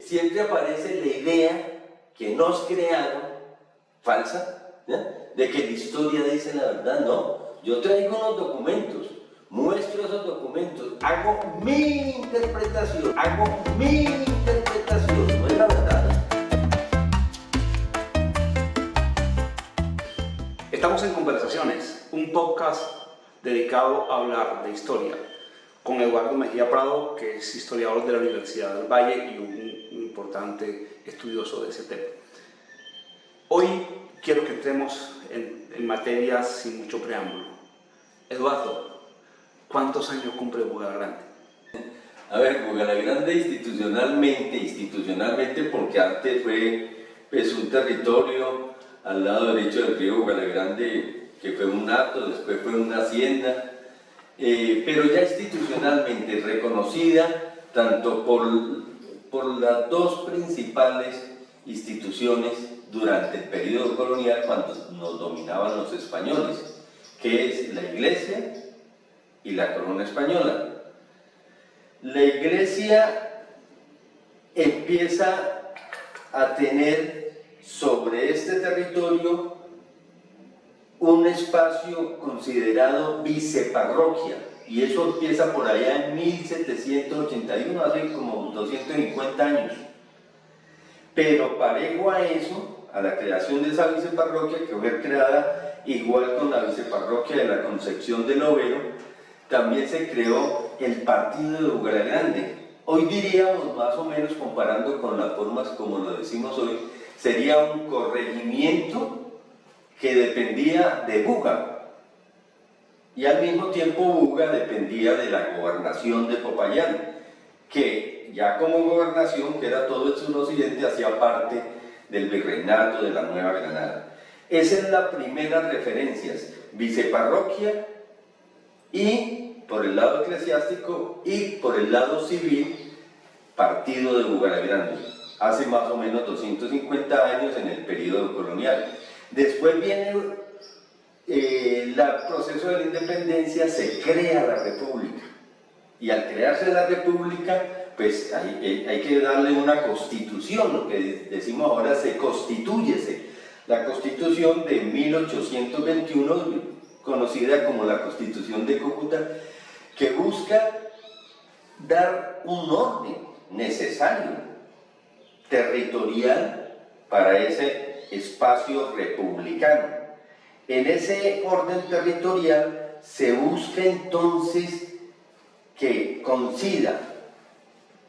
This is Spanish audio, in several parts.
siempre aparece la idea que nos crearon, falsa, ¿ya? De que la historia dice la verdad. No, yo traigo unos documentos, muestro esos documentos, hago mi interpretación, no es la verdad. Estamos en Conversaciones, un podcast dedicado a hablar de historia, con Eduardo Mejía Prado, que es historiador de la Universidad del Valle y un importante estudioso de ese tema. Hoy quiero que entremos en materia sin mucho preámbulo. Eduardo, ¿cuántos años cumple Bugalagrande? A ver, Bugalagrande institucionalmente porque antes fue pues, un territorio al lado derecho del río Bugalagrande, que fue un hato, después fue una hacienda, pero ya institucionalmente reconocida tanto por las dos principales instituciones durante el periodo colonial cuando nos dominaban los españoles, que es la Iglesia y la Corona Española. La Iglesia empieza a tener sobre este territorio un espacio considerado viceparroquia, y eso empieza por allá en 1781, hace como 250 años. Pero parejo a eso, a la creación de esa viceparroquia, que fue creada igual con la viceparroquia de la Concepción del Overo, también se creó el partido de Bugalagrande. Hoy diríamos, más o menos comparando con las formas como lo decimos hoy, sería un corregimiento que dependía de Buga, y al mismo tiempo Buga dependía de la gobernación de Popayán, que ya como gobernación, que era todo el suroccidente, hacía parte del virreinato de la Nueva Granada. Esa es la primera referencia, viceparroquia, y por el lado eclesiástico y por el lado civil, partido de Bugalagrande, hace más o menos 250 años en el periodo colonial. Después viene el proceso de la independencia, se crea la república, y al crearse la república, pues hay que darle una constitución, lo que decimos ahora, se constituye, la constitución de 1821, conocida como la Constitución de Cúcuta, que busca dar un orden necesario, territorial, para ese espacio republicano. En ese orden territorial se busca entonces que coincida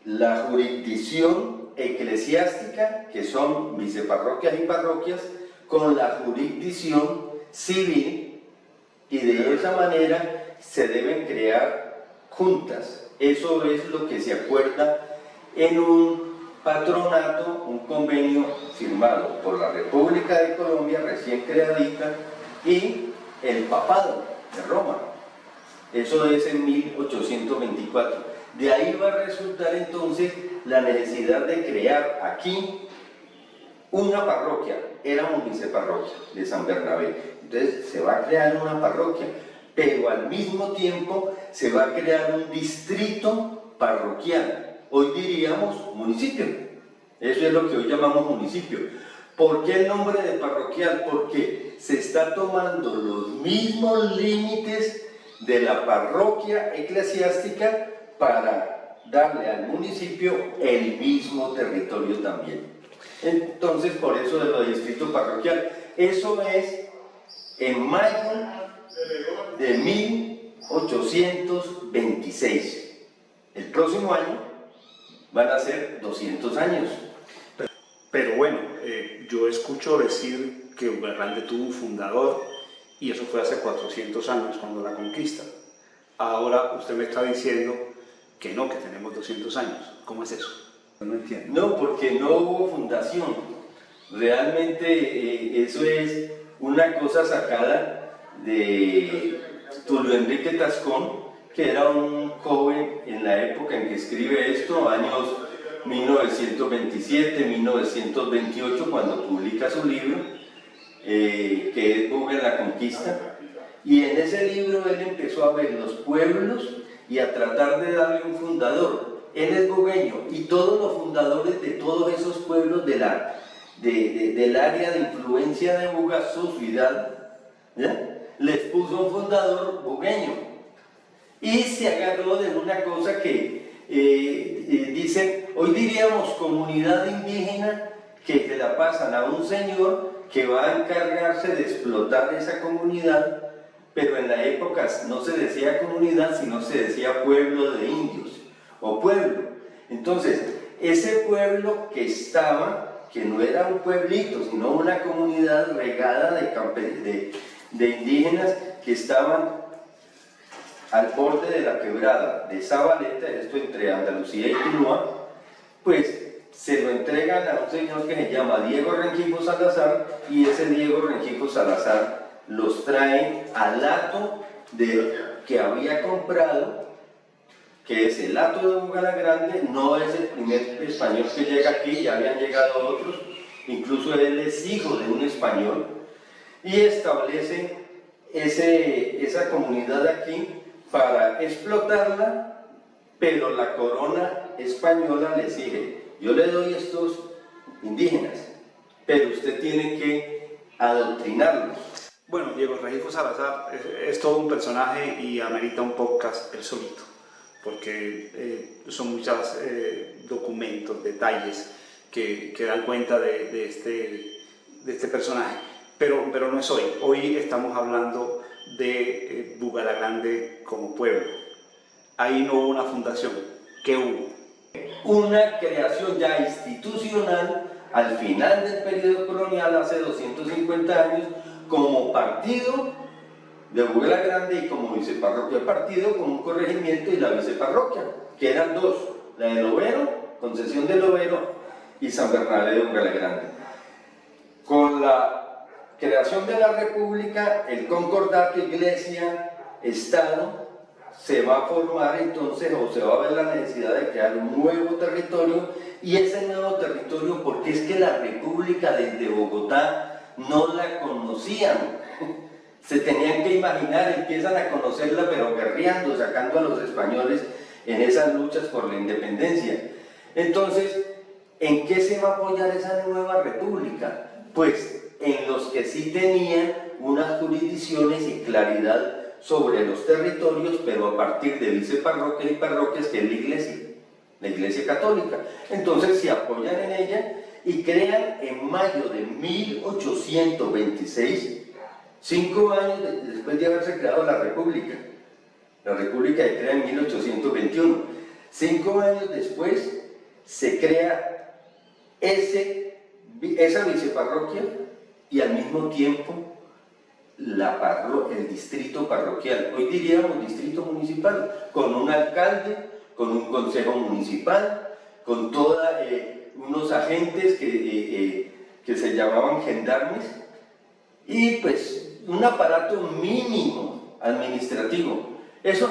la jurisdicción eclesiástica, que son viceparroquias y parroquias, con la jurisdicción civil, y de esa manera se deben crear juntas. Eso es lo que se acuerda en un patronato, un convenio firmado por la República de Colombia recién creadita y el Papado de Roma. Eso es en 1824. De ahí va a resultar entonces la necesidad de crear aquí una parroquia. Éramos viceparroquia de San Bernabé. Entonces se va a crear una parroquia, pero al mismo tiempo se va a crear un distrito parroquial. Hoy diríamos municipio. Eso es lo que hoy llamamos municipio. ¿Por qué el nombre de parroquial? Porque se está tomando los mismos límites de la parroquia eclesiástica para darle al municipio el mismo territorio también. Entonces, por eso de lo de distrito parroquial. Eso es en mayo de 1826. El próximo año van a ser 200 años. Pero bueno, yo escucho decir que Bugalagrande tuvo un fundador, y eso fue hace 400 años, cuando la conquista. Ahora usted me está diciendo que no, que tenemos 200 años. ¿Cómo es eso? No entiendo. No, porque no hubo fundación. Realmente eso es una cosa sacada de Tulio Enrique Tascón, que era un joven en la época en que escribe esto, años 1927, 1928, cuando publica su libro, que es Buga en la Conquista, y en ese libro él empezó a ver los pueblos y a tratar de darle un fundador. él es bogueño, y todos los fundadores de todos esos pueblos del área de influencia de Buga, su ciudad, ¿ya? Les puso un fundador bogueño. Y se agarró de una cosa que dicen, hoy diríamos comunidad indígena, que se la pasan a un señor que va a encargarse de explotar esa comunidad, pero en la época no se decía comunidad, sino se decía pueblo de indios, o pueblo. Entonces, ese pueblo que estaba, que no era un pueblito, sino una comunidad regada de indígenas que estaban al borde de la quebrada de Zabaleta, esto entre Andalucía y Tuluá, pues se lo entregan a un señor que se llama Diego Rengifo Salazar, y ese Diego Rengifo Salazar los trae al hato que había comprado, que es el hato de Bugalagrande. No es el primer español que llega aquí, ya habían llegado otros, incluso él es hijo de un español, y establece esa comunidad aquí para explotarla, pero la corona española le exige: yo le doy estos indígenas, pero usted tiene que adoctrinarlos. Bueno, Diego Rengifo Salazar es todo un personaje y amerita un podcast él solito, porque son muchos documentos, detalles que dan cuenta de este personaje. Pero no es hoy. Hoy estamos hablando de Bugalagrande como pueblo. Ahí no hubo una fundación. ¿Qué hubo? Una creación ya institucional al final del periodo colonial, hace 250 años, como partido de Bugalagrande y como viceparroquia. El partido con un corregimiento y la viceparroquia, que eran dos: la de Lovero, Concesión de Lovero, y San Bernabé de Bugalagrande. Con la creación de la República, el concordato Iglesia-Estado, se va a formar entonces, o se va a ver la necesidad de crear un nuevo territorio. Y ese nuevo territorio, porque es que la República desde Bogotá no la conocían, se tenían que imaginar, empiezan a conocerla pero guerreando, sacando a los españoles en esas luchas por la independencia. Entonces, ¿en qué se va a apoyar esa nueva república? Pues en los que sí tenían unas jurisdicciones y claridad sobre los territorios, pero a partir de viceparroquias y parroquias, que es la Iglesia Católica. Entonces se apoyan en ella y crean en mayo de 1826, 5 años después de haberse creado la República. La República se crea en 1821. 5 años después se crea esa viceparroquia, y al mismo tiempo el distrito parroquial, hoy diríamos distrito municipal, con un alcalde, con un consejo municipal, con unos agentes que se llamaban gendarmes, y pues un aparato mínimo administrativo. Esos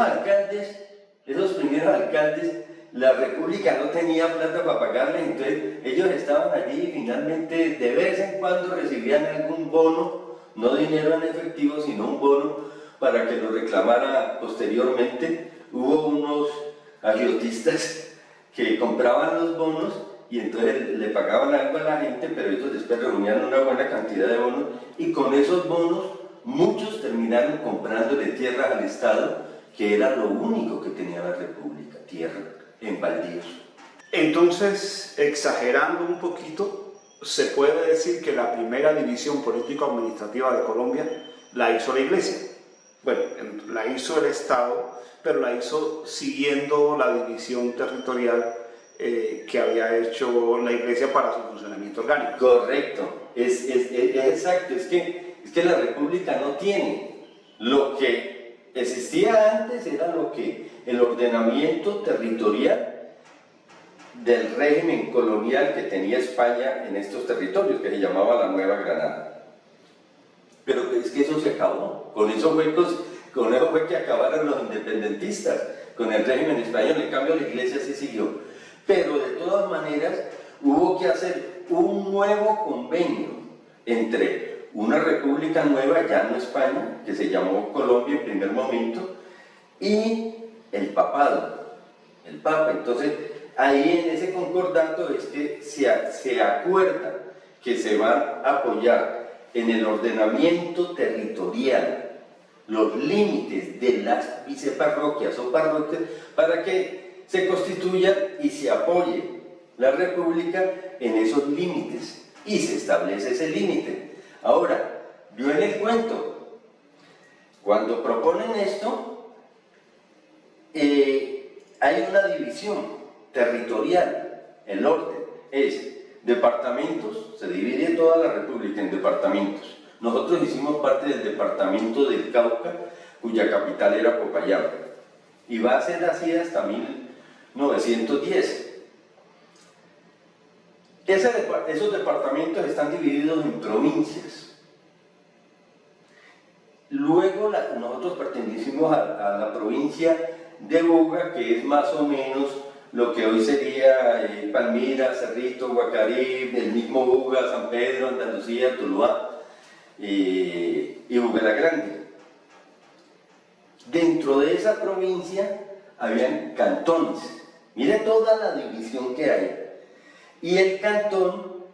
primeros alcaldes, la República no tenía plata para pagarles, entonces ellos estaban allí y finalmente de vez en cuando recibían algún bono, no dinero en efectivo, sino un bono para que lo reclamara posteriormente. Hubo unos agiotistas que compraban los bonos y entonces le pagaban algo a la gente, pero ellos después reunían una buena cantidad de bonos, y con esos bonos muchos terminaron comprándole tierras al Estado, que era lo único que tenía la República, tierra en baldíos. Entonces, exagerando un poquito, se puede decir que la primera división político-administrativa de Colombia la hizo la Iglesia. Bueno, la hizo el Estado, pero la hizo siguiendo la división territorial que había hecho la Iglesia para su funcionamiento orgánico. Correcto, es exacto, es que la República no tiene. Lo que existía antes era el ordenamiento territorial del régimen colonial que tenía España en estos territorios, que se llamaba la Nueva Granada. Pero es que eso se acabó. Con eso fue que acabaron los independentistas, con el régimen español. En cambio, la Iglesia sí siguió. Pero de todas maneras, hubo que hacer un nuevo convenio entre una república nueva, ya no España, que se llamó Colombia en primer momento, y el papado. el Papa. Entonces, ahí en ese concordato es que se acuerda que se van a apoyar en el ordenamiento territorial los límites de las viceparroquias o parroquias para que se constituyan y se apoye la República en esos límites y se establece ese límite. Ahora, yo en el cuento, cuando proponen esto, hay una división territorial. El orden es departamentos, se divide toda la República en departamentos. Nosotros hicimos parte del departamento del Cauca, cuya capital era Popayán, y va a ser así hasta 1910. Esos departamentos están divididos en provincias. Luego nosotros pertenecimos a la provincia de Buga, que es más o menos lo que hoy sería Palmira, Cerrito, Guacarí, el mismo Buga, San Pedro, Andalucía, Tuluá y Bugalagrande. Dentro de esa provincia habían cantones. Mire toda la división que hay. Y el cantón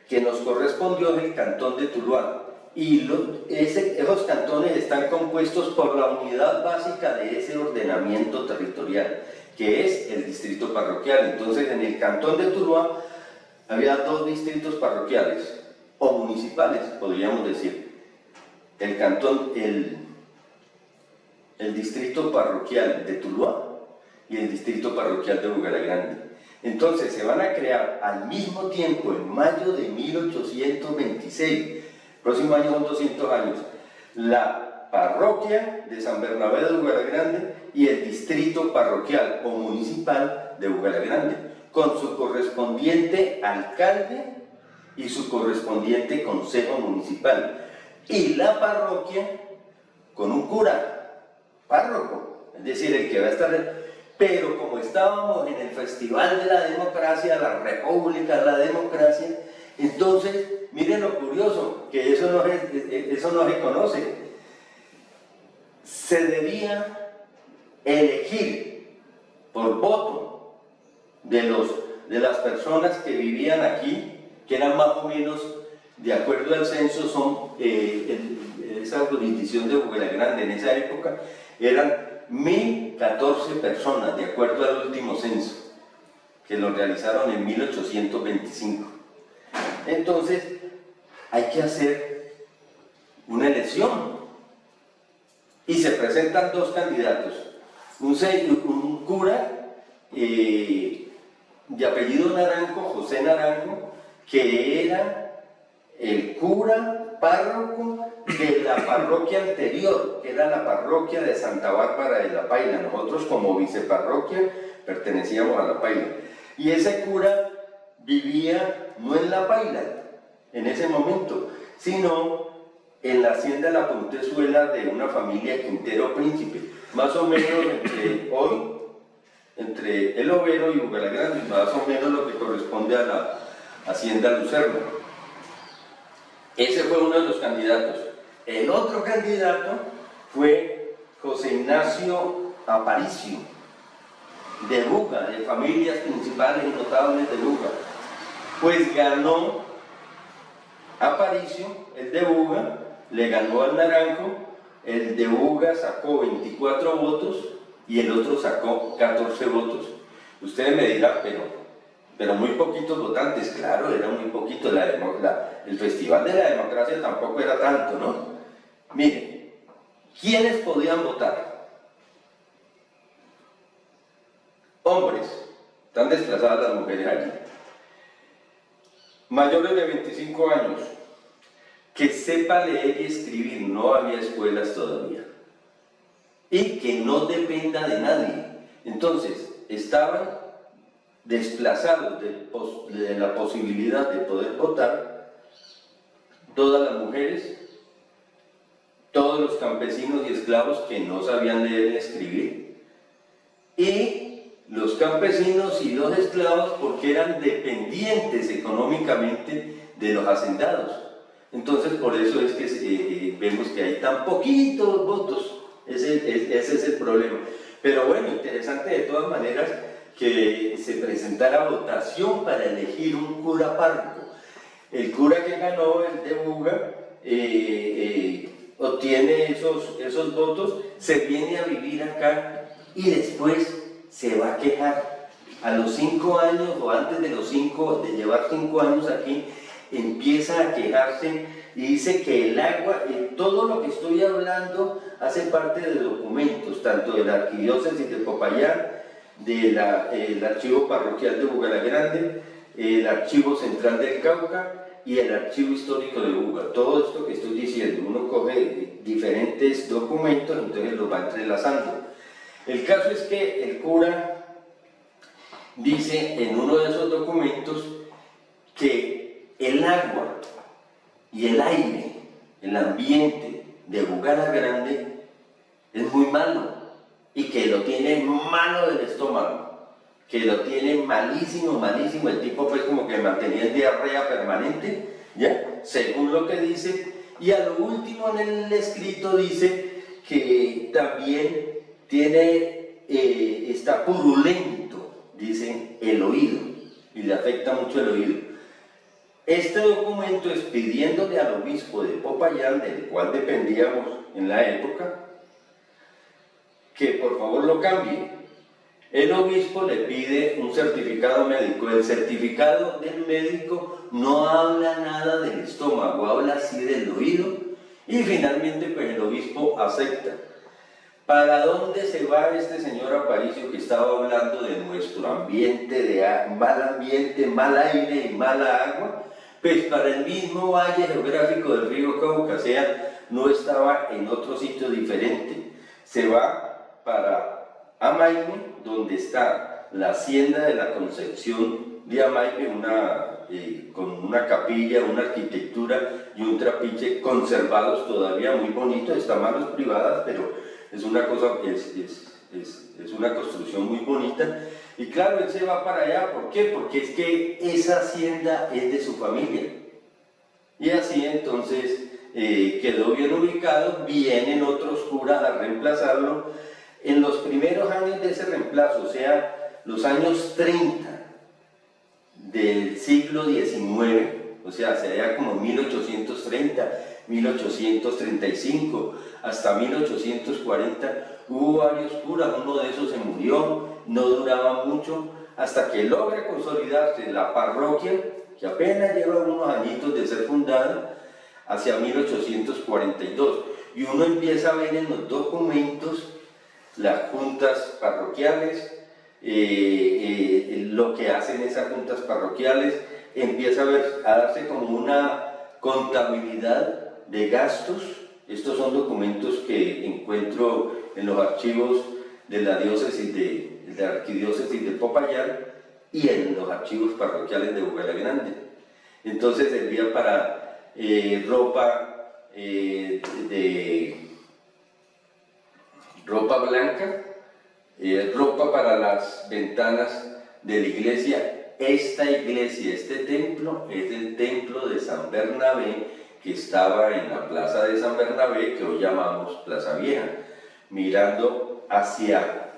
que nos correspondió es el cantón de Tuluá. Y esos cantones están compuestos por la unidad básica de ese ordenamiento territorial, que es el distrito parroquial. Entonces, en el cantón de Tuluá había dos distritos parroquiales, o municipales, podríamos decir. El distrito parroquial de Tuluá y el distrito parroquial de Bugalagrande. Entonces, se van a crear al mismo tiempo, en mayo de 1826, próximo año son 200 años, la parroquia de San Bernabé de Bugalagrande y el distrito parroquial o municipal de Bugalagrande, con su correspondiente alcalde y su correspondiente consejo municipal. Y la parroquia con un cura, párroco, es decir, el que va a estar... Pero como estábamos en el Festival de la Democracia, la República de la Democracia, entonces, miren lo curioso, que eso no se conoce. Se debía elegir por voto de las personas que vivían aquí, que eran más o menos, de acuerdo al censo, son esa jurisdicción de Bugalagrande en esa época, eran 1014 personas, de acuerdo al último censo, que lo realizaron en 1825. Entonces, hay que hacer una elección. Y se presentan dos candidatos. Un cura de apellido Naranjo, José Naranjo, que era el cura párroco de la parroquia anterior, que era la parroquia de Santa Bárbara de La Paila. Nosotros como viceparroquia pertenecíamos a La Paila. Y ese cura vivía no en La Paila en ese momento, sino en la hacienda de la Pontezuela de una familia Quintero Príncipe, más o menos entre El Overo y Bugalagrande, más o menos lo que corresponde a la hacienda Lucerna. Ese fue uno de los candidatos. El otro candidato fue José Ignacio Aparicio, de Buga, de familias principales y notables de Buga. Pues ganó Aparicio, el de Buga, le ganó al Naranjo, el de Buga sacó 24 votos y el otro sacó 14 votos. Ustedes me dirán, pero muy poquitos votantes. Claro, era muy poquito. El Festival de la Democracia tampoco era tanto, ¿no? Miren, ¿quiénes podían votar? Hombres, están desplazadas las mujeres allí. Mayores de 25 años, que sepa leer y escribir, no había escuelas todavía. Y que no dependa de nadie. Entonces, estaban desplazados de la posibilidad de poder votar todas las mujeres, todos los campesinos y esclavos que no sabían leer y escribir, y los campesinos y los esclavos porque eran dependientes económicamente de los hacendados. Entonces, por eso es que vemos que hay tan poquitos votos. Ese es el problema. Pero bueno, interesante de todas maneras que se presentara votación para elegir un cura párroco. El cura que ganó, el de Buga, obtiene esos votos, se viene a vivir acá y después se va a quejar. A los 5 años o antes de los 5, de llevar 5 años aquí, empieza a quejarse y dice que el agua, todo lo que estoy hablando hace parte de documentos, tanto de la Arquidiócesis de Popayán, del Archivo Parroquial de Bugalagrande, el Archivo Central del Cauca y el Archivo Histórico de Buga. Todo esto que estoy diciendo, uno coge diferentes documentos, entonces los va entrelazando. El caso es que el cura dice en uno de esos documentos que el agua y el aire, el ambiente de Bugalagrande es muy malo y que lo tiene malo del estómago, que lo tiene malísimo, malísimo. El tipo pues como que mantenía en diarrea permanente, ¿ya? Según lo que dice. Y a lo último en el escrito dice que también está purulento, dicen, el oído, y le afecta mucho el oído. Este documento es pidiéndole al obispo de Popayán, del cual dependíamos en la época, que por favor lo cambie. El obispo le pide un certificado médico. El certificado del médico no habla nada del estómago, habla así del oído, y finalmente pues el obispo acepta. ¿Para dónde se va este señor Aparicio que estaba hablando de nuestro ambiente, de mal aire y mala agua? Pues para el mismo valle geográfico del río Cauca, o sea, no estaba en otro sitio diferente. Se va para Amaime, donde está la hacienda de la Concepción de Amaime, con una capilla, una arquitectura y un trapiche conservados todavía muy bonitos, están manos privadas, pero es una cosa, es una construcción muy bonita. Y claro, él se va para allá, ¿por qué? Porque es que esa hacienda es de su familia. Y así entonces quedó bien ubicado, vienen otros curas a reemplazarlo. En los primeros años de ese reemplazo, o sea, los años 30 del siglo XIX, o sea, sería como 1830, 1835, hasta 1840, hubo varios curas, uno de esos se murió, no duraba mucho, hasta que logra consolidarse la parroquia, que apenas lleva unos añitos de ser fundada, hacia 1842. Y uno empieza a ver en los documentos las juntas parroquiales, lo que hacen esas juntas parroquiales, empieza a darse como una contabilidad de gastos. Estos son documentos que encuentro en los archivos de la diócesis de la arquidiócesis de Popayán y en los archivos parroquiales de Bugalagrande. Entonces servía para ropa blanca, ropa para las ventanas de la iglesia. Esta iglesia, este templo, es el templo de San Bernabé, que estaba en la plaza de San Bernabé, que hoy llamamos Plaza Vieja, mirando hacia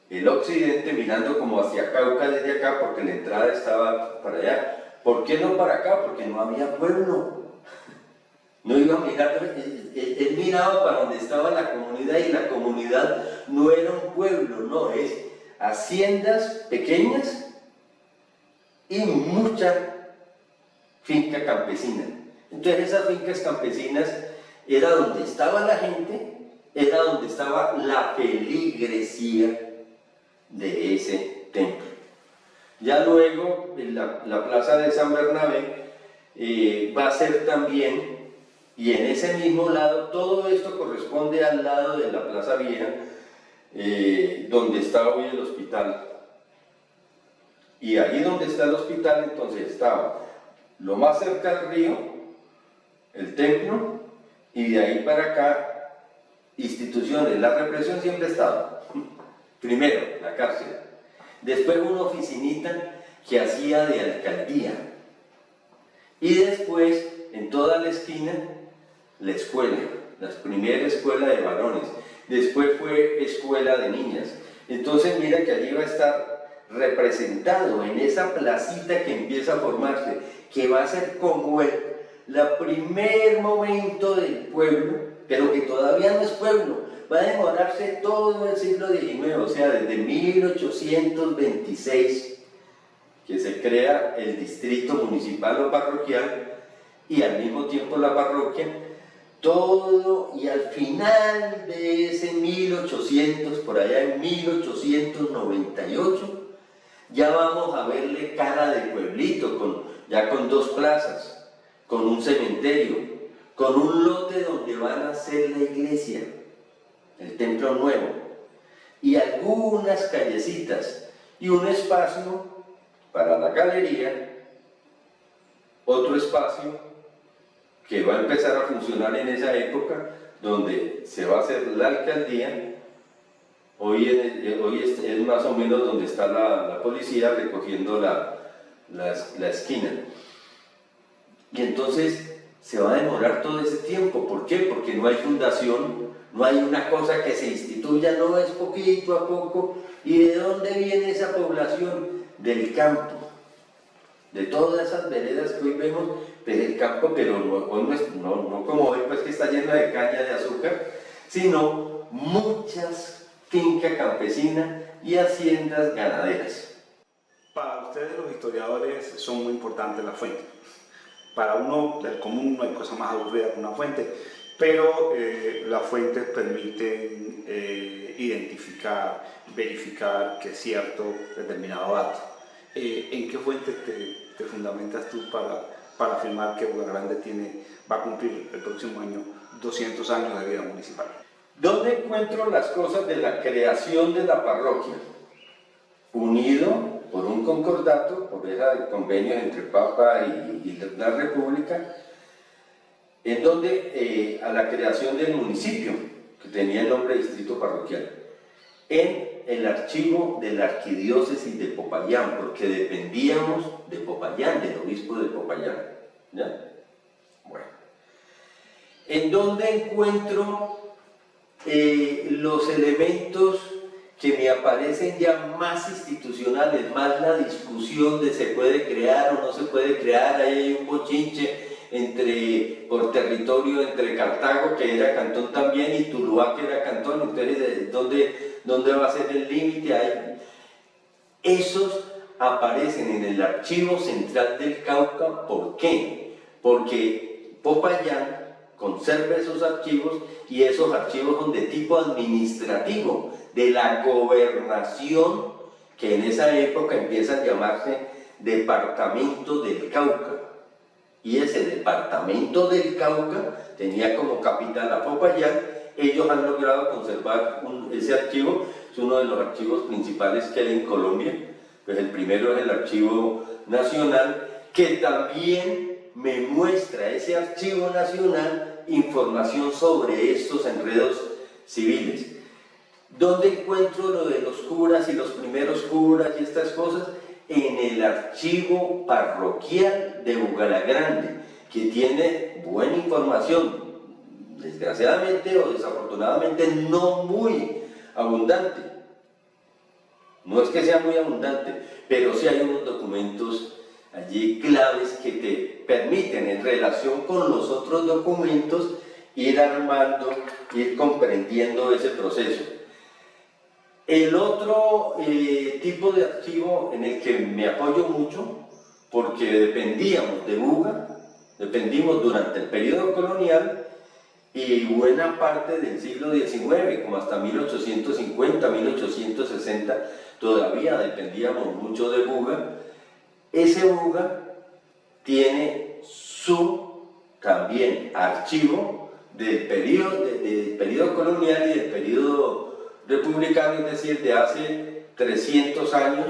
el occidente, mirando como hacia Cauca desde acá, porque la entrada estaba para allá. ¿Por qué no para acá? Porque no había pueblo. No iba a mirar, él miraba para donde estaba la comunidad, y la comunidad no era un pueblo, no, es haciendas pequeñas y mucha finca campesina. Entonces esas fincas campesinas era donde estaba la gente, era donde estaba la feligresía de ese templo. Ya luego la plaza de San Bernabé va a ser también, y en ese mismo lado, todo esto corresponde al lado de la Plaza Vieja, donde está hoy el hospital. Y ahí donde está el hospital, entonces estaba lo más cerca del río, el templo, y de ahí para acá, instituciones. La represión siempre ha estado. Primero, la cárcel. Después una oficinita que hacía de alcaldía. Y después, en toda la esquina, la escuela, la primera escuela de varones. después fue escuela de niñas. Entonces mira que allí va a estar representado en esa placita que empieza a formarse, que va a ser como el primer momento del pueblo, pero que todavía no es pueblo, va a demorarse todo el siglo XIX, o sea, desde 1826, que se crea el distrito municipal o parroquial, y al mismo tiempo la parroquia, todo, y al final de ese 1800, por allá en 1898, ya vamos a verle cara de pueblito, ya con 2 plazas, con un cementerio, con un lote donde van a hacer la iglesia, el templo nuevo, y algunas callecitas, y un espacio para la galería, otro espacio que va a empezar a funcionar en esa época, donde se va a hacer la alcaldía. Hoy es más o menos donde está la policía recogiendo la esquina. Y entonces se va a demorar todo ese tiempo. ¿Por qué? Porque no hay fundación, no hay una cosa que se instituya, no, es poquito a poco. ¿Y de dónde viene esa población? Del campo, de todas esas veredas que hoy vemos, del campo, pero no como hoy, pues, que está llena de caña de azúcar, sino muchas fincas campesinas y haciendas ganaderas. Para ustedes los historiadores son muy importantes las fuentes. Para uno del común no hay cosa más aburrida que una fuente, pero las fuentes permiten identificar, verificar que es cierto determinado dato. ¿En qué fuentes te fundamentas tú para afirmar que Boca Grande va a cumplir el próximo año 200 años de vida municipal? ¿Dónde encuentro las cosas de la creación de la parroquia? Unido por un concordato, por ese convenio entre Papa y la República, en donde a la creación del municipio, que tenía el nombre de distrito parroquial, en el archivo de la arquidiócesis de Popayán, porque dependíamos de Popayán, del obispo de Popayán, ¿ya? Bueno, en donde encuentro los elementos que me aparecen ya más institucionales, más la discusión de se puede crear o no se puede crear. Ahí hay un bochinche por territorio entre Cartago, que era cantón también, y Tuluá, que era cantón. Entonces, ¿dónde va a ser el límite? Esos aparecen en el Archivo Central del Cauca. ¿Por qué? Porque Popayán conserva esos archivos, y esos archivos son de tipo administrativo, de la gobernación, que en esa época empieza a llamarse Departamento del Cauca. Y ese Departamento del Cauca tenía como capital a Popayán. Ellos han logrado conservar ese archivo, es uno de los archivos principales que hay en Colombia. Pues el primero es el Archivo Nacional, que también me muestra ese Archivo Nacional información sobre estos enredos civiles. ¿Dónde encuentro lo de los curas y los primeros curas y estas cosas? En el archivo parroquial de Bugalagrande, que tiene buena información, desgraciadamente o desafortunadamente no muy abundante. No es que sea muy abundante, pero sí hay unos documentos allí claves que te permiten, en relación con los otros documentos, ir armando, ir comprendiendo ese proceso. El otro tipo de archivo en el que me apoyo mucho, porque dependíamos de Buga, dependimos durante el periodo colonial y buena parte del siglo XIX, como hasta 1850, 1860, todavía dependíamos mucho de Buga. Ese Buga tiene su también archivo del periodo colonial y del periodo republicano, es decir, de hace 300 años,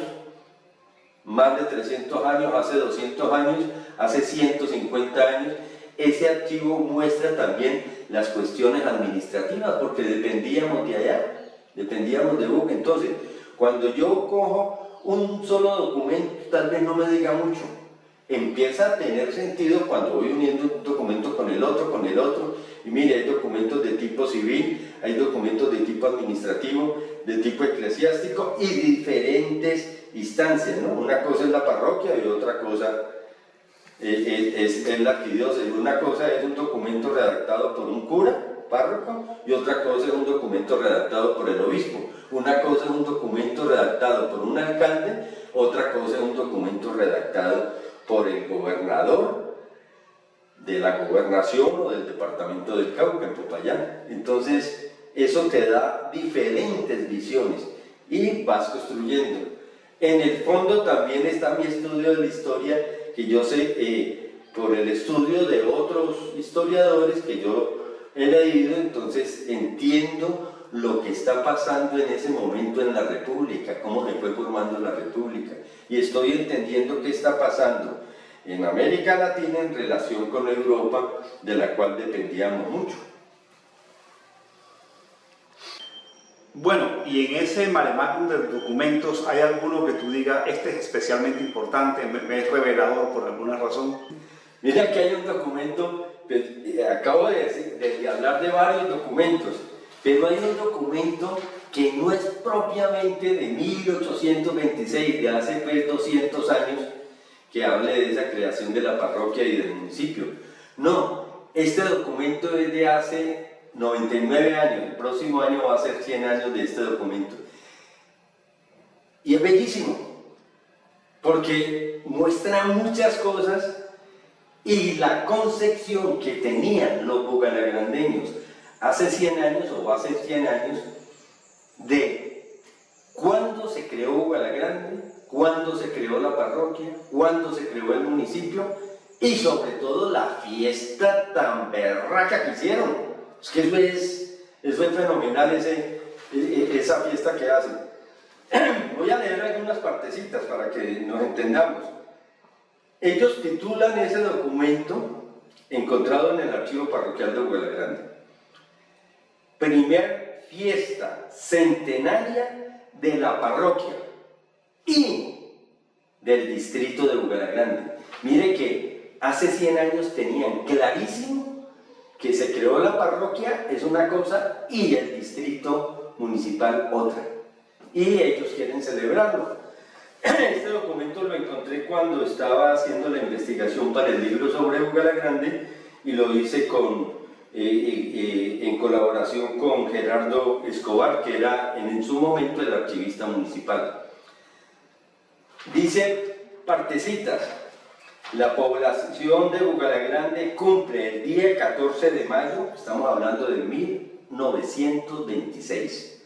más de 300 años, hace 200 años, hace 150 años. Ese archivo muestra también las cuestiones administrativas, porque dependíamos de allá, dependíamos de Buga. Entonces, cuando yo cojo un solo documento, tal vez no me diga mucho, empieza a tener sentido cuando voy uniendo un documento con el otro, y mire, hay documentos de tipo civil, hay documentos de tipo administrativo, de tipo eclesiástico y diferentes instancias, ¿no? Una cosa es la parroquia y otra cosa es la arquidiócesis. Una cosa es un documento redactado por un cura, párroco, y otra cosa es un documento redactado por el obispo. Una cosa es un documento redactado por un alcalde, otra cosa es un documento redactado por el gobernador de la gobernación o del departamento del Cauca, en Popayán. Entonces, eso te da diferentes visiones y vas construyendo. En el fondo también está mi estudio de la historia, que yo sé por el estudio de otros historiadores que yo he leído, entonces entiendo lo que está pasando en ese momento en la República, cómo se fue formando la República, y estoy entendiendo qué está pasando en América Latina en relación con Europa, de la cual dependíamos mucho. Bueno, y en ese mare magnum de documentos, ¿hay alguno que tú digas, este es especialmente importante, me es revelador por alguna razón? Mira que hay un documento, acabo de hablar de varios documentos, pero hay un documento que no es propiamente de 1826, de hace pues 200 años, que hable de esa creación de la parroquia y del municipio. No, este documento es de hace 99 años, el próximo año va a ser 100 años de este documento. Y es bellísimo, porque muestra muchas cosas y la concepción que tenían los bugalagrandeños hace 100 años o hace 100 años de cuándo se creó Bugalagrande, cuándo se creó la parroquia, cuándo se creó el municipio y sobre todo la fiesta tan berraca que hicieron. Es que eso es fenomenal, esa fiesta que hacen. Voy a leer algunas partecitas para que nos entendamos. Ellos titulan ese documento, encontrado en el archivo parroquial de Bugalagrande, Primer fiesta centenaria de la parroquia y del distrito de Bugalagrande. Mire que hace 100 años tenían clarísimo que se creó la parroquia, es una cosa, y el distrito municipal otra. Y ellos quieren celebrarlo. Este documento lo encontré cuando estaba haciendo la investigación para el libro sobre Bugalagrande y lo hice en colaboración con Gerardo Escobar, que era en su momento el archivista municipal. Dice partecitas: la población de Bugalagrande cumple el día 14 de mayo, estamos hablando de 1926,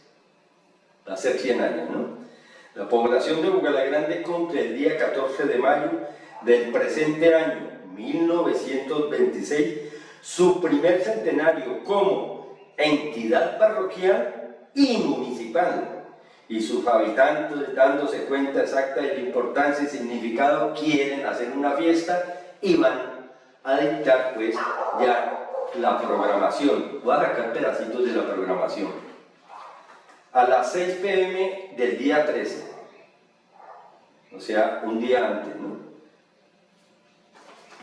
va a ser 100 años, ¿no? La población de Bugalagrande cumple el día 14 de mayo del presente año, 1926, su primer centenario como entidad parroquial y municipal. Y sus habitantes, dándose cuenta exacta de la importancia y significado, quieren hacer una fiesta y van a dictar pues ya la programación. Voy a sacar pedacitos de la programación. A las 6 p.m. del día 13, o sea, un día antes, ¿no?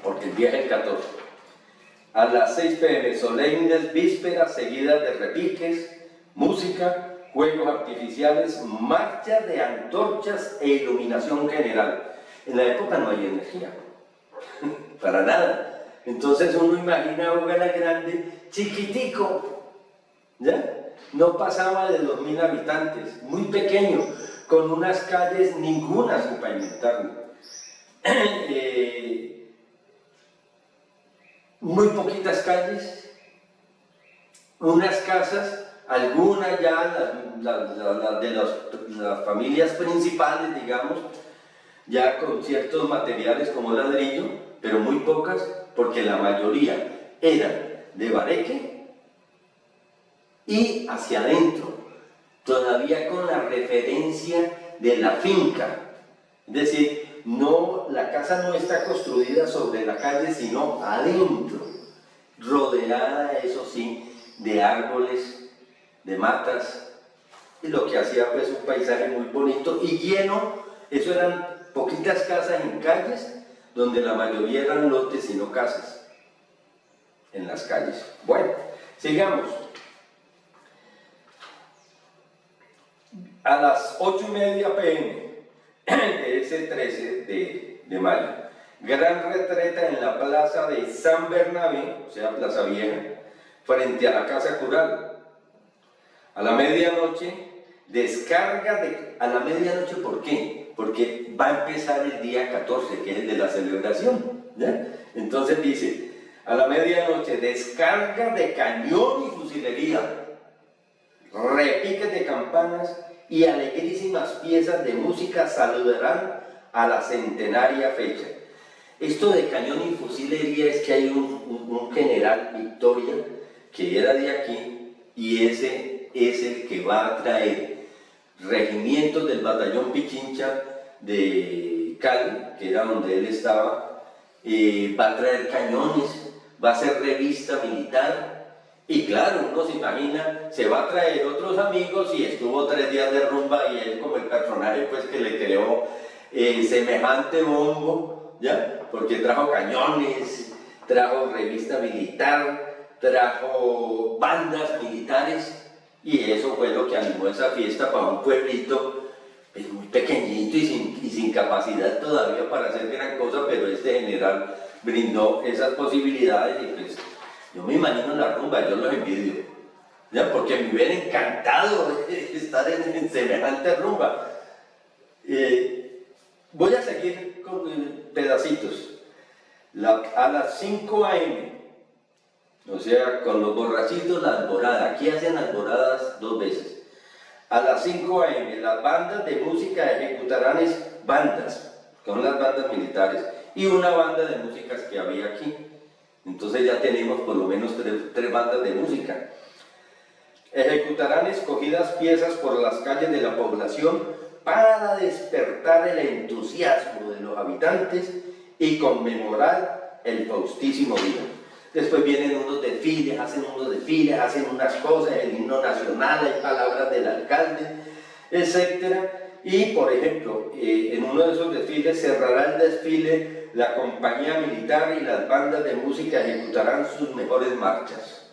Porque el día es el 14. A las 6 p.m. solemnes vísperas seguidas de repiques, música, juegos artificiales, marcha de antorchas e iluminación general. En la época no hay energía, para nada. Entonces uno imagina a Bugalagrande chiquitico, ¿ya? No pasaba de 2000 habitantes, muy pequeño, con unas calles ninguna sin pavimentar. Muy poquitas calles, unas casas, algunas ya de las familias principales, digamos, ya con ciertos materiales como ladrillo, pero muy pocas, porque la mayoría eran de bareque y hacia adentro, todavía con la referencia de la finca. Es decir, no, la casa no está construida sobre la calle, sino adentro, rodeada, eso sí, de árboles, de matas, y lo que hacía pues un paisaje muy bonito y lleno. Eso eran poquitas casas en calles, donde la mayoría eran lotes y no casas. en las calles. Bueno, sigamos. A las 8:30 p.m. de ese 13 de mayo, gran retreta en la plaza de San Bernabé, o sea, Plaza Vieja, frente a la Casa Cural. A la medianoche, a la medianoche, ¿por qué? Porque va a empezar el día 14, que es el de la celebración, ¿ya? Entonces dice, a la medianoche, descarga de cañón y fusilería, repiques de campanas y alegrísimas piezas de música saludarán a la centenaria fecha. Esto de cañón y fusilería es que hay un general Victoria que era de aquí y ese es el que va a traer regimientos del batallón Pichincha de Cali, que era donde él estaba, va a traer cañones, va a hacer revista militar. Y claro, uno se imagina, se va a traer otros amigos y estuvo 3 días de rumba y él como el personaje pues que le creó semejante bombo, ¿ya? Porque trajo cañones, trajo revista militar, trajo bandas militares y eso fue lo que animó esa fiesta para un pueblito pues, muy pequeñito y sin capacidad todavía para hacer gran cosa, pero este general brindó esas posibilidades y pues yo me imagino la rumba, yo los envidio, ¿ya? Porque me hubiera encantado estar en semejante rumba. Voy a seguir con pedacitos. A las 5 a.m., o sea, con los borrachitos, la alborada. Aquí hacen alboradas 2 veces. A las 5 a.m., las bandas de música ejecutarán bandas, con las bandas militares, y una banda de músicas que había aquí. Entonces ya tenemos por lo menos 3 bandas de música. Ejecutarán escogidas piezas por las calles de la población para despertar el entusiasmo de los habitantes y conmemorar el faustísimo día. Después vienen unos desfiles, hacen unas cosas, el himno nacional, hay palabras del alcalde, etc. Y, por ejemplo, en uno de esos desfiles cerrará el desfile la compañía militar y las bandas de música ejecutarán sus mejores marchas.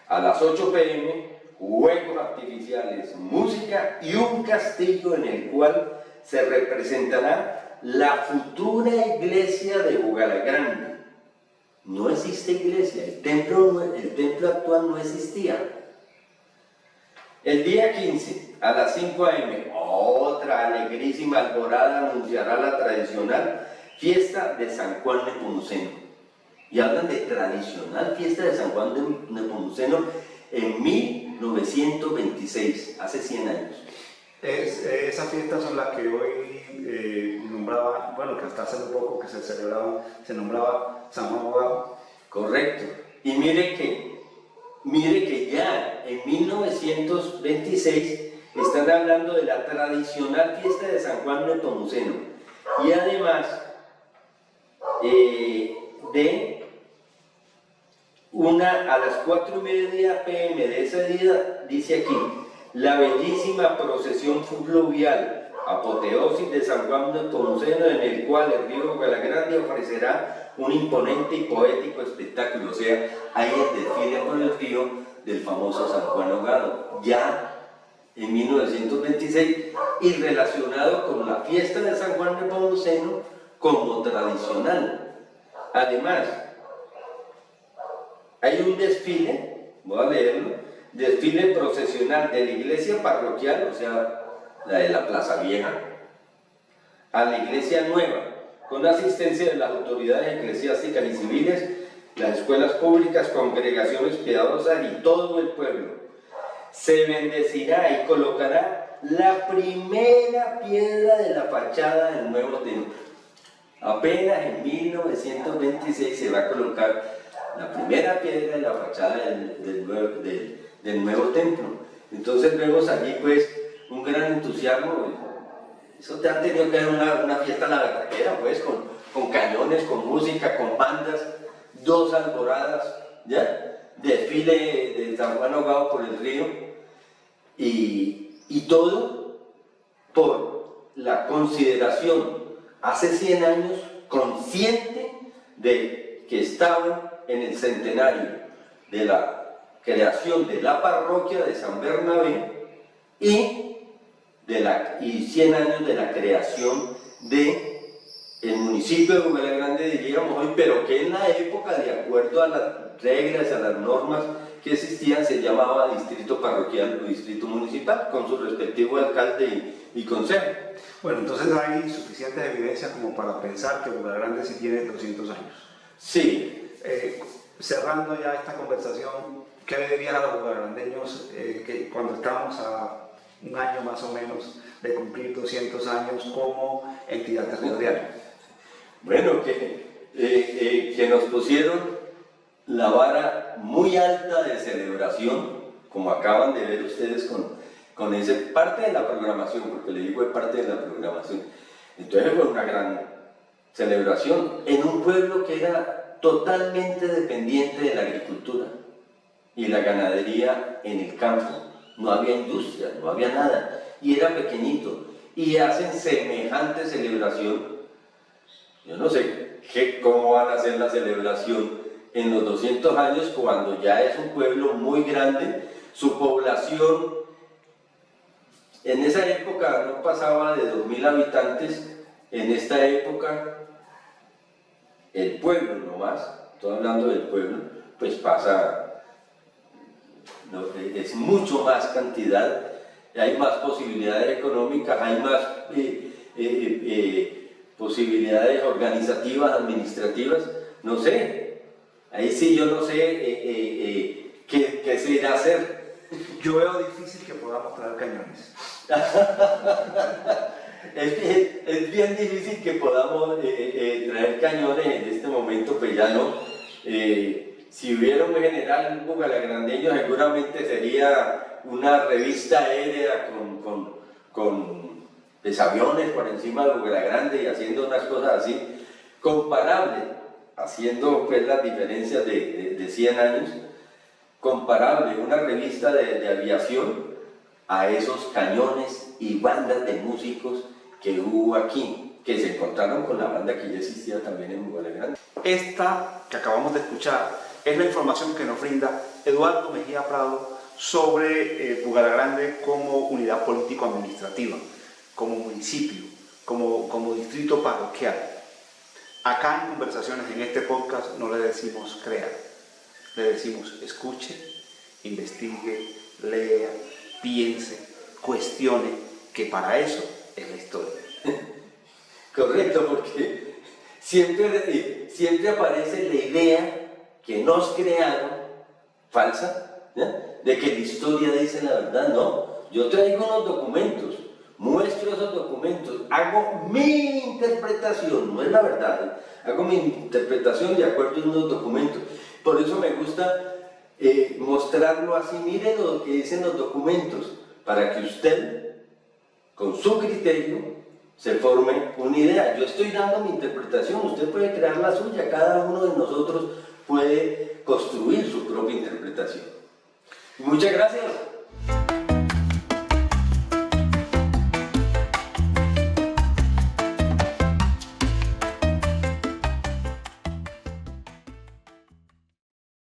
A las 8 p.m., juegos artificiales, música y un castillo en el cual se representará la futura iglesia de Bugalagrande. No existe iglesia, el templo actual no existía. El día 15, a las 5 a.m., otra alegrísima alborada anunciará la tradicional fiesta de San Juan Nepomuceno. Y hablan de tradicional fiesta de San Juan Nepomuceno en 1926, hace 100 años. Esas fiestas son las que hoy nombraba, bueno, que hasta hace un poco que se celebraba, se nombraba San Juan Abogado. Correcto. Y mire que ya en 1926 están hablando de la tradicional fiesta de San Juan Nepomuceno. Y además a las 4:30 p.m. de ese día, dice aquí, la bellísima procesión fluvial, apoteosis de San Juan Nepomuceno, en el cual el río Bugalagrande ofrecerá un imponente y poético espectáculo. O sea, hay el desfile por el río del famoso San Juan Ahogado, ya en 1926, y relacionado con la fiesta de San Juan Nepomuceno como tradicional. Además, hay un desfile, voy a leerlo, desfile procesional de la iglesia parroquial, o sea, la de la Plaza Vieja, a la iglesia nueva, con asistencia de las autoridades eclesiásticas y civiles, las escuelas públicas, congregaciones piadosas y todo el pueblo. Se bendecirá y colocará la primera piedra de la fachada del nuevo templo. Apenas en 1926 se va a colocar la primera piedra de la fachada del nuevo templo. Entonces vemos allí pues un gran entusiasmo. Eso te han tenido que dar una fiesta a la berraquera, pues, con cañones, con música, con bandas, 2 alboradas, ¿ya? Desfile de San Juan Ahogado por el río, y todo por la consideración, hace 100 años, consciente de que estaban en el centenario de la creación de la parroquia de San Bernabé y 100 años de la creación de el municipio de Bugalagrande, diríamos hoy, pero que en la época, de acuerdo a las reglas, a las normas que existían, se llamaba distrito parroquial o distrito municipal, con su respectivo alcalde y consejo. Bueno, entonces hay suficientes evidencias como para pensar que Bugalagrande sí tiene 200 años. Sí. Cerrando ya esta conversación, ¿qué le dirías a los bugalagandeños que cuando estamos a un año más o menos de cumplir 200 años como entidad territorial? Bueno, que nos pusieron la vara muy alta de celebración, como acaban de ver ustedes con ese parte de la programación, porque le digo es parte de la programación. Entonces fue una gran celebración en un pueblo que era totalmente dependiente de la agricultura y la ganadería en el campo. No había industria, no había nada, y era pequeñito, y hacen semejante celebración. Yo no sé cómo van a hacer la celebración en los 200 años cuando ya es un pueblo muy grande. Su población en esa época no pasaba de 2.000 habitantes. En esta época el pueblo nomás, estoy hablando del pueblo, pues pasa, no, es mucho más cantidad, hay más posibilidades económicas, hay más posibilidades organizativas, administrativas, no sé, ahí sí yo no sé qué se irá a hacer. Yo veo difícil que podamos traer cañones. Es bien difícil que podamos traer cañones en este momento, pues ya no. Si hubiera un general bugalagrandeño, seguramente sería una revista aérea con aviones por encima de Bugalagrande y haciendo unas cosas así, comparable, haciendo pues las diferencias de 100 años, comparable, una revista de aviación a esos cañones y bandas de músicos que hubo aquí, que se encontraron con la banda que ya existía también en Bugalagrande. Esta que acabamos de escuchar es la información que nos brinda Eduardo Mejía Prado sobre Bugalagrande como unidad político-administrativa, como municipio, como distrito parroquial. Acá en Conversaciones, en este podcast, no le decimos crea, le decimos escuche, investigue, lea, piense, cuestione, que para eso es la historia. Correcto, porque siempre aparece la idea que nos crearon, falsa, ¿ya? De que la historia dice la verdad. No, yo traigo unos documentos, muestro esos documentos, hago mi interpretación, no es la verdad, hago mi interpretación de acuerdo a unos documentos. Por eso me gusta mostrarlo así. Mire lo que dicen los documentos, para que usted, con su criterio, se forme una idea. Yo estoy dando mi interpretación, usted puede crear la suya, cada uno de nosotros puede construir su propia interpretación. Muchas gracias.